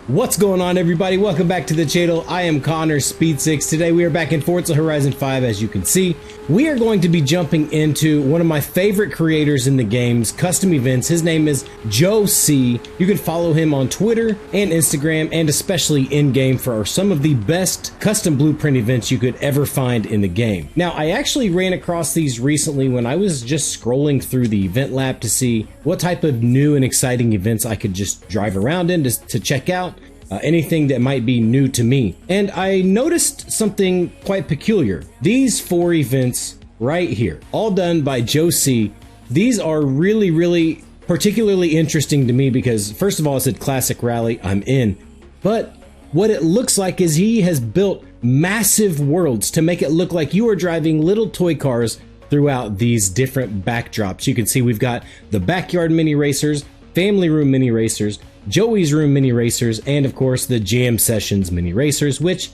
What's going on, everybody? Welcome back to the channel. I am Connor Speed6. Today we are back in Forza Horizon 5. As you can see, we are going to be jumping into one of my favorite creators in the game's custom events. His name is JOH. You can follow him on Twitter and Instagram, and especially in-game, for some of the best custom blueprint events you could ever find in the game. Now, I actually ran across these recently when I was just scrolling through the event lab to see what type of new and exciting events I could just drive around in to check out. Anything that might be new to me. And I noticed something quite peculiar. These 4 events right here, all done by JOH. These are really particularly interesting to me because, first of all, it said Classic Rally, I'm in. But what it looks like is he has built massive worlds to make it look like you are driving little toy cars throughout these different backdrops. You can see we've got the backyard mini racers, family room mini racers, Joey's room mini racers, and of course the jam sessions mini racers, which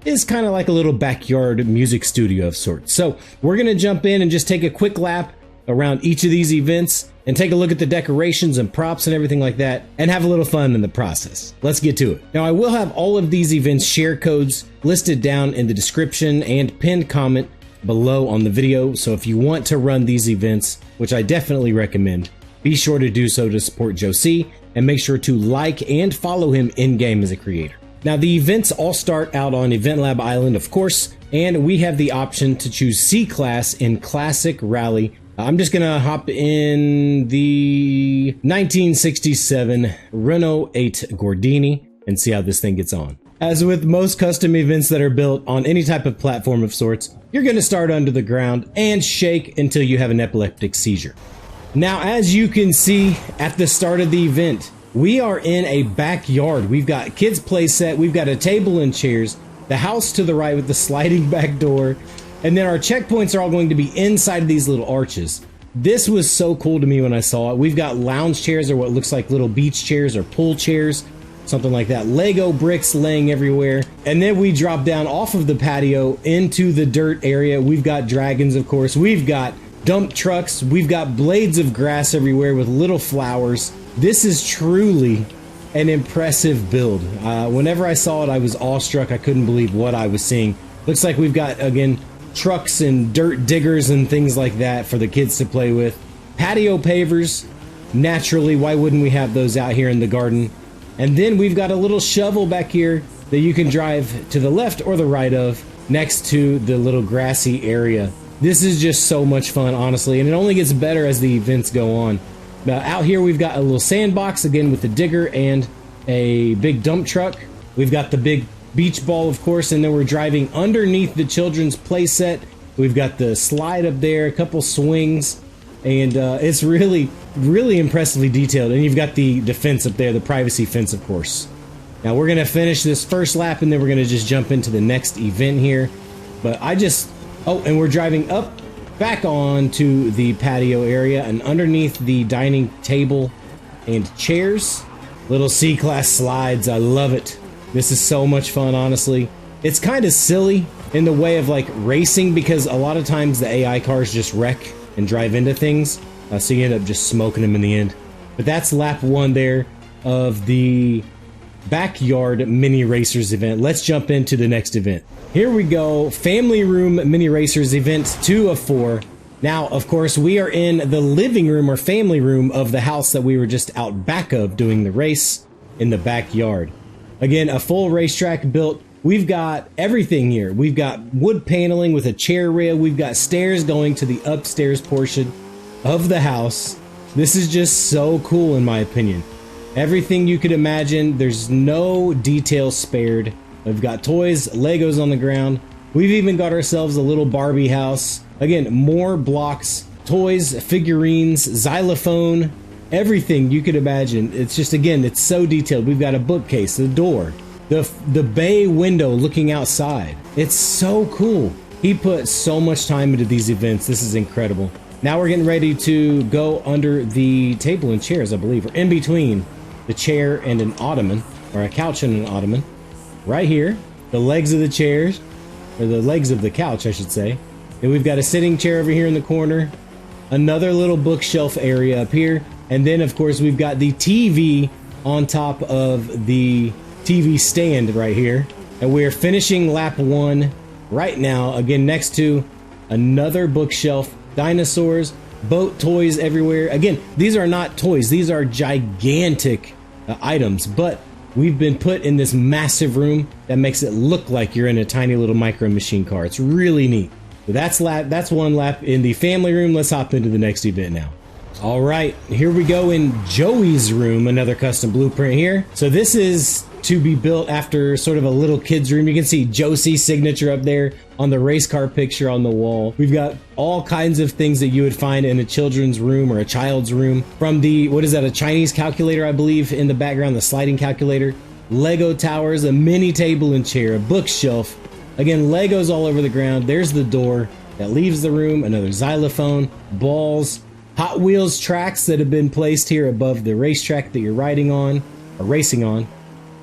is kind of like a little backyard music studio of sorts. So we're gonna jump in and just take a quick lap around each of these events and take a look at the decorations and props and everything like that, and have a little fun in the process. Let's get to it. Now, I will have all of these events share codes listed down in the description and pinned comment below on the video, so if you want to run these events, which I definitely recommend, be sure to do so to support JOH, and make sure to like and follow him in-game as a creator. Now, the events all start out on Event Lab Island, of course, and we have the option to choose C-Class in Classic Rally. I'm just gonna hop in the 1967 Renault 8 Gordini and see how this thing gets on. As with most custom events that are built on any type of platform of sorts, you're gonna start under the ground and shake until you have an epileptic seizure. Now, as you can see at the start of the event, we are in a backyard. We've got kids play set, we've got a table and chairs, the house to the right with the sliding back door, and then our checkpoints are all going to be inside of these little arches. This was so cool to me when I saw it. We've got lounge chairs, or what looks like little beach chairs or pool chairs, something like that. Lego bricks laying everywhere. And then we drop down off of the patio into the dirt area. We've got dragons, of course. We've got dump trucks, we've got blades of grass everywhere with little flowers. This is truly an impressive build. Whenever I saw it, I was awestruck. I couldn't believe what I was seeing. Looks like we've got, again, trucks and dirt diggers and things like that for the kids to play with. Patio pavers, naturally, why wouldn't we have those out here in the garden? And then we've got a little shovel back here that you can drive to the left or the right of, next to the little grassy area. This is just so much fun, honestly, and it only gets better as the events go on. Now, out here we've got a little sandbox, again with the digger and a big dump truck. We've got the big beach ball, of course, and then we're driving underneath the children's play set. We've got the slide up there, a couple swings, and it's really impressively detailed. And you've got the fence up there, the privacy fence, of course. Now, we're going to finish this first lap, and then we're going to just jump into the next event here. But oh, and we're driving up back onto the patio area and underneath the dining table and chairs. Little C-Class slides, I love it. This is so much fun, honestly. It's kind of silly in the way of like racing, because a lot of times the AI cars just wreck and drive into things, so you end up just smoking them in the end. But that's lap 1 there of the backyard mini racers event. Let's jump into the next event. Here we go, family room mini racers event 2 of 4. Now, of course, we are in the living room or family room of the house that we were just out back of doing the race in the backyard. Again, a full racetrack built. We've got everything here. We've got wood paneling with a chair rail. We've got stairs going to the upstairs portion of the house. This is just so cool, in my opinion. Everything you could imagine. There's no detail spared. We've got toys, Legos on the ground. We've even got ourselves a little Barbie house. Again, more blocks, toys, figurines, xylophone, everything you could imagine. It's just, again, it's so detailed. We've got a bookcase, the door, the bay window looking outside. It's so cool. He put so much time into these events. This is incredible. Now we're getting ready to go under the table and chairs, I believe, or in between the chair and an ottoman, or a couch and an ottoman. Right here, the legs of the chairs, or the legs of the couch, I should say. Then we've got a sitting chair over here in the corner, another little bookshelf area up here, and then of course we've got the TV on top of the TV stand right here. And we're finishing lap 1 right now. Again, next to another bookshelf, dinosaurs, boat toys everywhere. Again, these are not toys. These are gigantic items, but we've been put in this massive room that makes it look like you're in a tiny little micro machine car. It's really neat. So that's one lap in the family room. Let's hop into the next event now. All right, here we go in Joey's room, another custom blueprint here. So this is to be built after sort of a little kid's room. You can see Josie's signature up there on the race car picture on the wall. We've got all kinds of things that you would find in a children's room or a child's room. From the, what is that, a Chinese calculator, I believe, in the background, the sliding calculator. Lego towers, a mini table and chair, a bookshelf. Again, Legos all over the ground. There's the door that leaves the room, another xylophone, balls, Hot Wheels tracks that have been placed here above the racetrack that you're riding on, or racing on.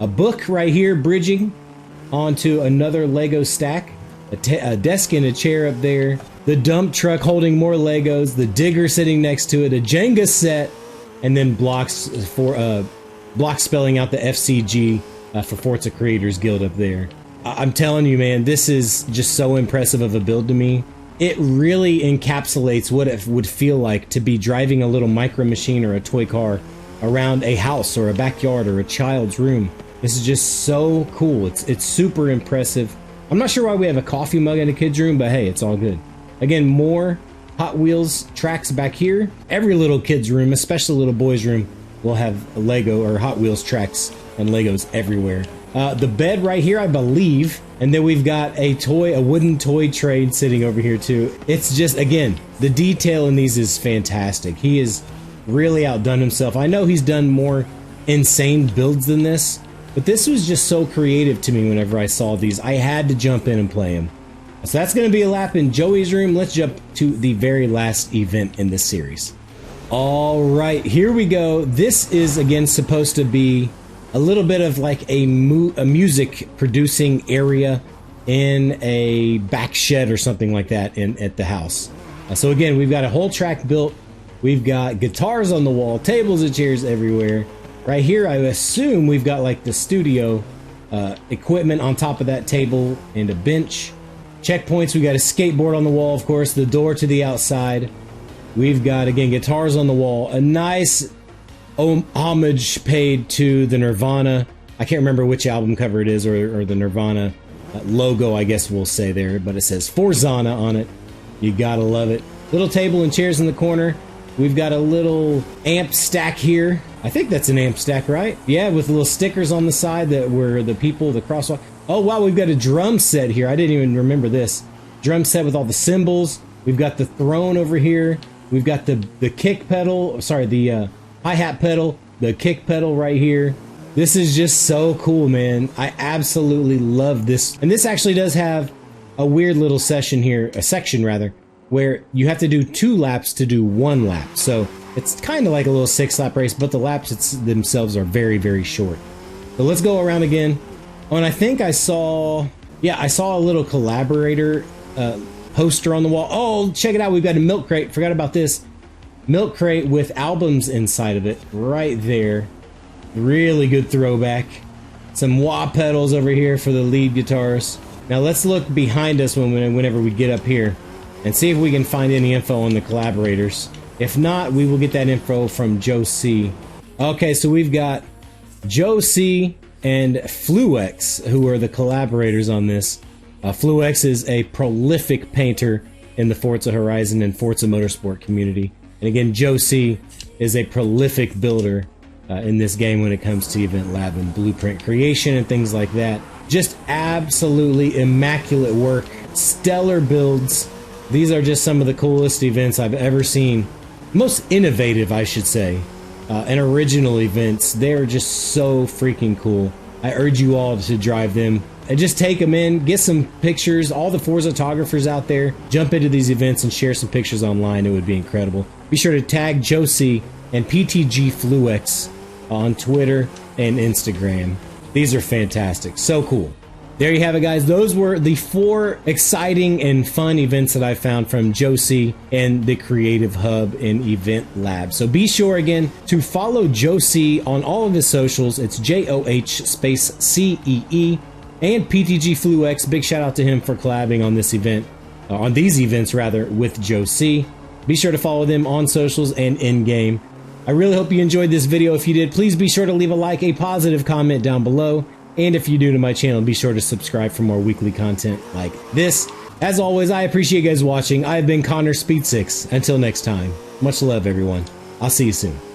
A book right here bridging onto another Lego stack. A desk and a chair up there. The dump truck holding more Legos. The digger sitting next to it. A Jenga set. And then blocks for blocks spelling out the FCG for Forza Creators Guild up there. I'm telling you, man, this is just so impressive of a build to me. It really encapsulates what it would feel like to be driving a little micro machine or a toy car around a house or a backyard or a child's room. This is just so cool. It's super impressive. I'm not sure why we have a coffee mug in a kid's room, but hey, it's all good. Again, more Hot Wheels tracks back here. Every little kid's room, especially little boy's room, will have Lego or Hot Wheels tracks and Legos everywhere. The bed right here, I believe, and then we've got a wooden toy train sitting over here too. It's just, again, the detail in these is fantastic. He has really outdone himself. I know he's done more insane builds than this, but this was just so creative to me whenever I saw these. I had to jump in and play him. So that's going to be a lap in Joey's room. Let's jump to the very last event in this series. All right, here we go. This is, again, supposed to be a little bit of like a music producing area in a back shed or something like that at the house. So again, we've got a whole track built. We've got guitars on the wall, tables and chairs everywhere. Right here, I assume we've got like the studio equipment on top of that table and a bench. Checkpoints, we got a skateboard on the wall, of course, the door to the outside. We've got, again, guitars on the wall. A nice homage paid to the Nirvana. I can't remember which album cover it is, or the Nirvana logo, I guess we'll say there, but it says Forzana on it. You gotta love it. Little table and chairs in the corner. We've got a little amp stack here. I think that's an amp stack, right? Yeah, with little stickers on the side that were the people, the crosswalk. Oh wow, we've got a drum set here. I didn't even remember this. Drum set with all the cymbals. We've got the throne over here. We've got the kick pedal, sorry, the hi-hat pedal, the kick pedal right here. This is just so cool, man. I absolutely love this. And this actually does have a weird little section here, a section rather, where you have to do 2 laps to do 1 lap. So it's kind of like a little 6-lap race, but the laps themselves are very, very short. So let's go around again. Oh, and I think I saw a little collaborator poster on the wall. Oh, check it out. We've got a milk crate. Forgot about this. Milk crate with albums inside of it right there. Really good throwback. Some wah pedals over here for the lead guitars. Now let's look behind us whenever we get up here and see if we can find any info on the collaborators. If not, we will get that info from JOH. Okay, so we've got JOH and Fluex, who are the collaborators on this. Fluex is a prolific painter in the Forza Horizon and Forza Motorsport community. And again, JOH is a prolific builder in this game when it comes to event lab and blueprint creation and things like that. Just absolutely immaculate work, stellar builds. These are just some of the coolest events I've ever seen. Most innovative, I should say, and original events. They're just so freaking cool. I urge you all to drive them and just take them in, get some pictures. All the Forza photographers out there, jump into these events and share some pictures online. It would be incredible. Be sure to tag JOH and PTG Fluex on Twitter and Instagram. These are fantastic. So cool. There you have it, guys. Those were the 4 exciting and fun events that I found from JOH and the Creative Hub and Event Lab. So be sure again to follow JOH on all of his socials. It's JOH space CEE, and PTG FluX. Big shout out to him for collabing on this event, on these events rather, with JOH. Be sure to follow them on socials and in game. I really hope you enjoyed this video. If you did, please be sure to leave a like, a positive comment down below. And if you're new to my channel, be sure to subscribe for more weekly content like this. As always, I appreciate you guys watching. I've been Connor Speed 6. Until next time, much love, everyone. I'll see you soon.